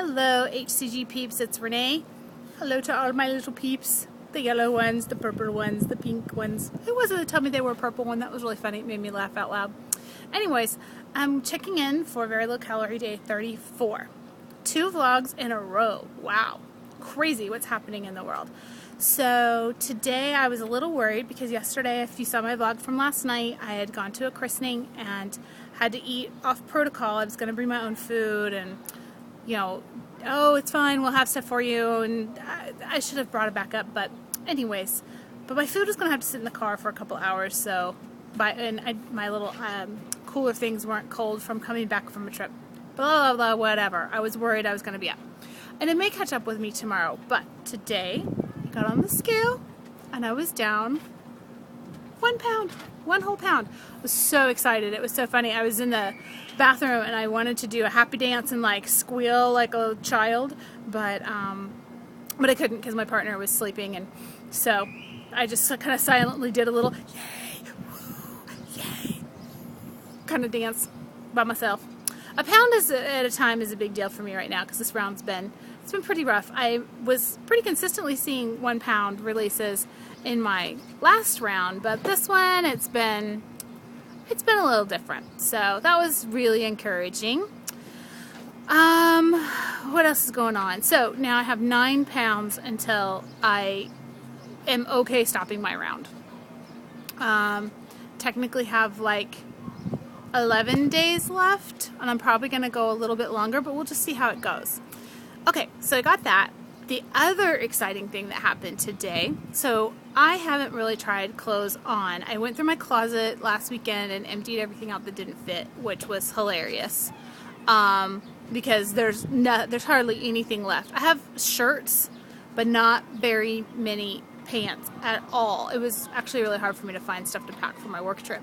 Hello HCG peeps, it's Renee. Hello to all my little peeps. The yellow ones, the purple ones, the pink ones. Who was it that told me they were a purple one? That was really funny. It made me laugh out loud. Anyways, I'm checking in for Very Low Calorie Day 34. 2 vlogs in a row. Wow. Crazy what's happening in the world. So today I was a little worried because yesterday, if you saw my vlog from last night, I had gone to a christening and had to eat off protocol. I was going to bring my own food and, you know, oh, it's fine, we'll have stuff for you, and I should have brought it back up, but anyways, but my food was going to have to sit in the car for a couple hours, so, my little cooler things weren't cold from coming back from a trip, blah, blah, blah, whatever. I was worried I was going to be up. And it may catch up with me tomorrow, but today, I got on the scale, and I was down 1 pound, 1 whole pound. I was so excited. It was so funny. I was in the bathroom and I wanted to do a happy dance and like squeal like a child, but I couldn't because my partner was sleeping, and so I just kind of silently did a little yay, woo, yay kind of dance by myself. A pound at a time is a big deal for me right now because this round's been pretty rough. I was pretty consistently seeing 1 pound releases in my last round, but this one it's been a little different. So that was really encouraging. What else is going on? So now I have 9 pounds until I am okay stopping my round. Technically have like 11 days left, and I'm probably going to go a little bit longer, but we'll just see how it goes. Okay, so I got that. The other exciting thing that happened today, so I haven't really tried clothes on. I went through my closet last weekend and emptied everything out that didn't fit, which was hilarious, because there's hardly anything left. I have shirts, but not very many pants at all. It was actually really hard for me to find stuff to pack for my work trip.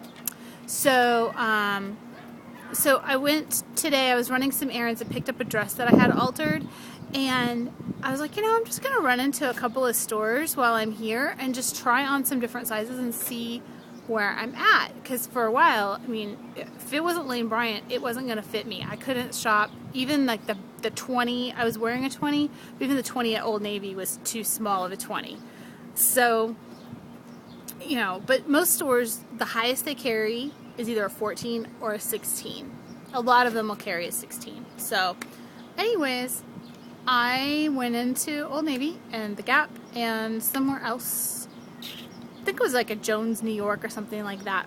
So I went today, I was running some errands and picked up a dress that I had altered, and I was like, you know, I'm just going to run into a couple of stores while I'm here and just try on some different sizes and see where I'm at, because for a while, I mean, if it wasn't Lane Bryant, it wasn't going to fit me. I couldn't shop, even like the 20, I was wearing a 20, but even the 20 at Old Navy was too small of a 20. So, you know, but most stores, the highest they carry is either a 14 or a 16. A lot of them will carry a 16. So, anyways, I went into Old Navy and the Gap and somewhere else. I think it was like a Jones, New York or something like that.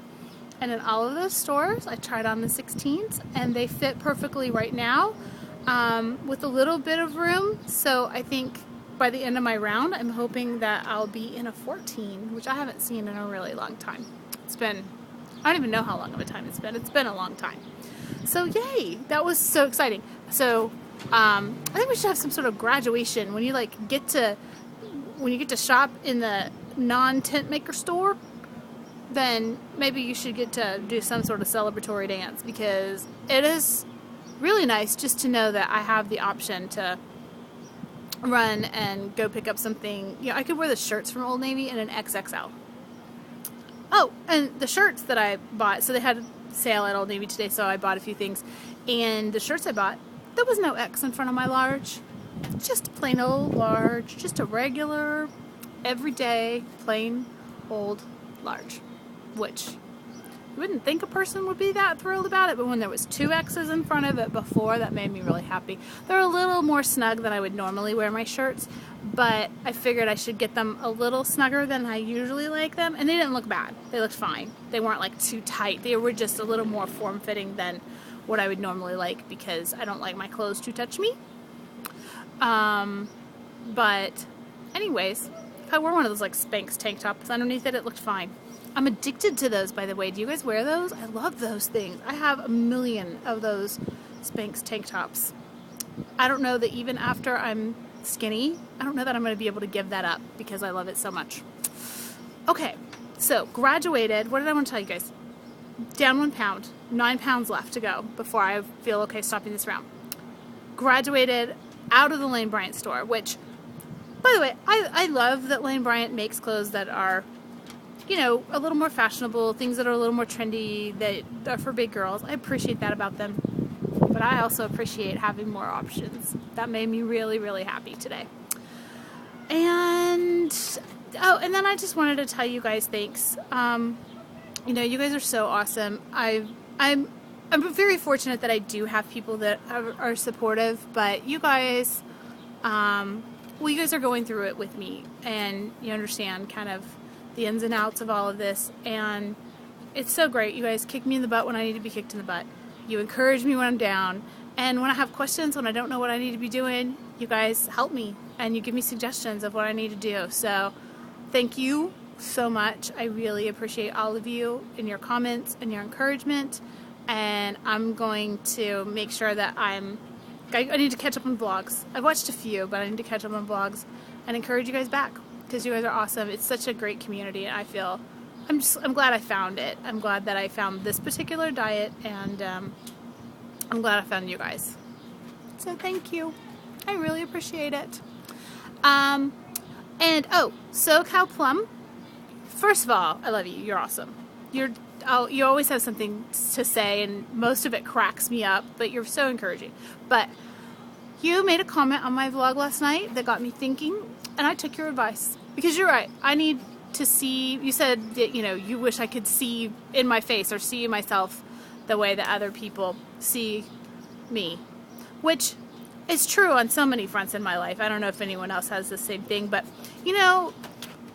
And in all of those stores, I tried on the 16s and they fit perfectly right now, with a little bit of room. So I think by the end of my round, I'm hoping that I'll be in a 14, which I haven't seen in a really long time. It's been, I don't even know how long of a time it's been. It's been a long time. So yay, that was so exciting. So I think we should have some sort of graduation when you get to shop in the non-tent maker store. Then maybe you should get to do some sort of celebratory dance, because it is really nice just to know that I have the option to run and go pick up something. You know, I could wear the shirts from Old Navy in an XXL. Oh, and the shirts that I bought, so they had a sale at Old Navy today, so I bought a few things. And the shirts I bought, there was no X in front of my large. Just a plain old large, just a regular, everyday, plain old large. Which, you wouldn't think a person would be that thrilled about it, but when there was 2 X's in front of it before, that made me really happy. They're a little more snug than I would normally wear my shirts, but I figured I should get them a little snugger than I usually like them, and they didn't look bad. They looked fine. They weren't like too tight. They were just a little more form-fitting than what I would normally like, because I don't like my clothes to touch me. But anyways, if I wore one of those like Spanx tank tops underneath it, it looked fine. I'm addicted to those, by the way. Do you guys wear those? I love those things. I have a million of those Spanx tank tops. I don't know that even after I'm skinny, I don't know that I'm going to be able to give that up because I love it so much. Okay, so graduated. What did I want to tell you guys? Down 1 pound, 9 pounds left to go before I feel okay stopping this round. Graduated out of the Lane Bryant store, which, by the way, I love that Lane Bryant makes clothes that are, you know, a little more fashionable, things that are a little more trendy, that are for big girls. I appreciate that about them. But I also appreciate having more options. That made me really, really happy today. And oh, and then I just wanted to tell you guys thanks. You know, you guys are so awesome. I'm very fortunate that I do have people that are supportive, but you guys, well, you guys are going through it with me, and you understand kind of the ins and outs of all of this, and it's so great. You guys kick me in the butt when I need to be kicked in the butt. You encourage me when I'm down, and when I have questions, when I don't know what I need to be doing, you guys help me, and you give me suggestions of what I need to do. So thank you so much. I really appreciate all of you and your comments and your encouragement, and I'm going to make sure that I need to catch up on vlogs. I've watched a few, but I need to catch up on vlogs and encourage you guys back, because you guys are awesome. It's such a great community, and I feel I'm glad I found it. I'm glad that I found this particular diet, and I'm glad I found you guys. So thank you. I really appreciate it. And oh, SoCal Plum. First of all, I love you. You're awesome. You always have something to say, and most of it cracks me up, but you're so encouraging. But you made a comment on my vlog last night that got me thinking, and I took your advice, because you're right. I need to see, you said that, you know, you wish I could see in my face or see myself the way that other people see me, which is true on so many fronts in my life. I don't know if anyone else has the same thing, but you know,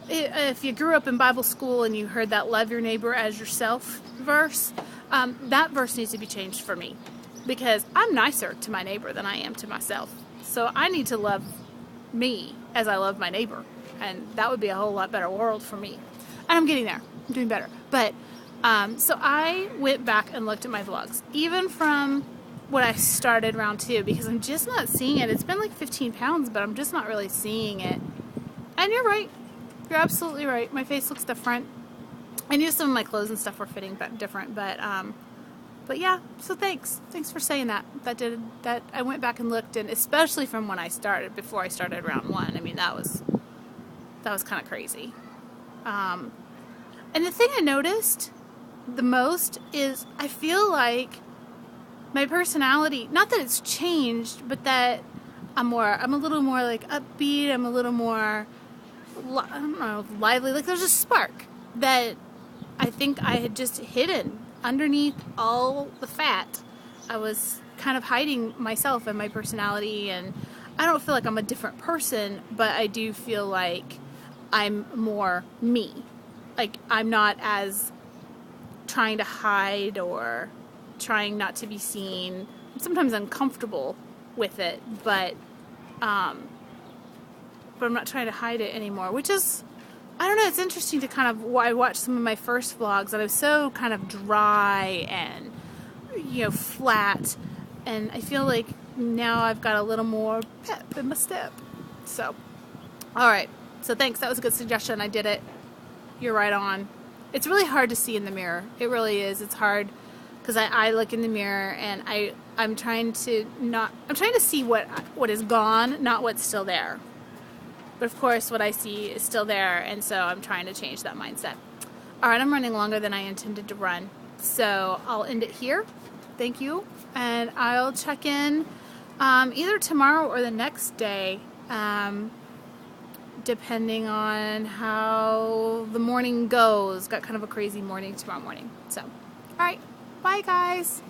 if you grew up in Bible school and you heard that love your neighbor as yourself verse, that verse needs to be changed for me, because I'm nicer to my neighbor than I am to myself. So I need to love me as I love my neighbor, and that would be a whole lot better world for me. And I'm getting there. I'm doing better. But so I went back and looked at my vlogs, even from when I started round 2, because I'm just not seeing it. It's been like 15 pounds, but I'm just not really seeing it. And you're right. You're absolutely right. My face looks different. I knew some of my clothes and stuff were fitting different, but yeah. So thanks for saying that. That I went back and looked, and especially from when I started, before I started round 1. I mean, that was kind of crazy. And the thing I noticed the most is I feel like my personality, not that it's changed, but that I'm a little more like upbeat. I'm a little more, I don't know, lively. Like there's a spark that I think I had just hidden underneath all the fat. I was kind of hiding myself and my personality, and I don't feel like I'm a different person, but I do feel like I'm more me. Like I'm not as trying to hide or trying not to be seen. I'm sometimes uncomfortable with it, but I'm not trying to hide it anymore, which is, I don't know, it's interesting to kind of, I watched some of my first vlogs and I was so kind of dry and, you know, flat, and I feel like now I've got a little more pep in my step. So, alright, so thanks, that was a good suggestion. I did it. You're right on. It's really hard to see in the mirror. It really is. It's hard because I look in the mirror and I'm trying to see what is gone, not what's still there. But of course what I see is still there, and so I'm trying to change that mindset. Alright, I'm running longer than I intended to run, so I'll end it here. Thank you, and I'll check in either tomorrow or the next day, depending on how the morning goes. Got kind of a crazy morning tomorrow morning. So, alright, bye guys.